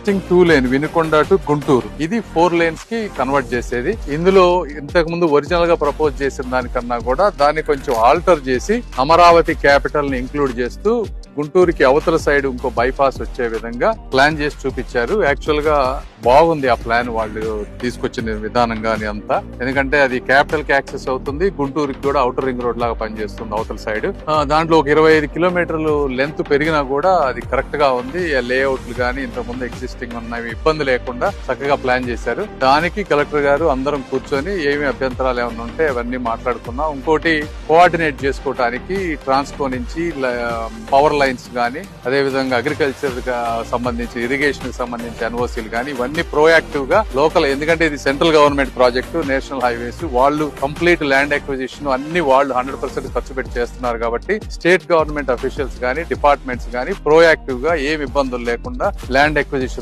Existing 2 lane Vinukonda to Guntur, ఇది 4 lanes కి convert చేసేది. ఇందులో ఇంతకు ముందు ఒరిజినల్ గా ప్రపోజ్ చేసిన దానికన్నా కూడా దాన్ని కొంచెం ఆల్టర్ చేసి అమరావతి క్యాపిటల్ ని ఇంక్లూడ్ చేస్తూ గుంటూరుకి అవతల సైడ్ ఇంకో బైపాస్ వచ్చే విధంగా ప్లాన్ చేసి చూపించారు. యాక్చువల్ గా బాగుంది ఆ ప్లాన్, వాళ్ళు తీసుకొచ్చిన విధానం గాని అంతా. ఎందుకంటే అది క్యాపిటల్ కి యాక్సెస్ అవుతుంది, గుంటూరుకి కూడా అవుటర్ రింగ్ రోడ్ లాగా పనిచేస్తుంది అవతల సైడ్. దాంట్లో ఒక 25 కిలోమీటర్లు లెంత్ పెరిగినా కూడా అది కరెక్ట్ గా ఉంది. లేఅవుట్లు గానీ ఇంతకు ముందు ఎగ్జిస్టింగ్ ఉన్నవి ఇబ్బంది లేకుండా చక్కగా ప్లాన్ చేశారు. దానికి కలెక్టర్ గారు అందరం కూర్చొని ఏమి అభ్యంతరాలు ఏమైనా ఉంటే అవన్నీ మాట్లాడుకున్నాం. ఇంకోటి కోఆర్డినేట్ చేసుకోవడానికి ట్రాన్స్కో నుంచి పవర్ లైన్స్ గానీ, అదే విధంగా అగ్రికల్చర్ సంబంధించి ఇరిగేషన్ కి సంబంధించి ఎన్ఓసీలు గానీ ఇవన్నీ ప్రోయాక్టివ్ గా లోకల్, ఎందుకంటే ఇది central government project, national highways, వాళ్ళు కంప్లీట్ ల్యాండ్ అక్విజిషన్ అన్ని వాళ్ళు 100% ఖర్చు పెట్టి చేస్తున్నారు కాబట్టి స్టేట్ గవర్నమెంట్ అఫీషియల్స్ గానీ డిపార్ట్మెంట్స్ గానీ ప్రోయాక్టివ్ గా ఏమి ఇబ్బందులు లేకుండా ల్యాండ్ అక్విజిషన్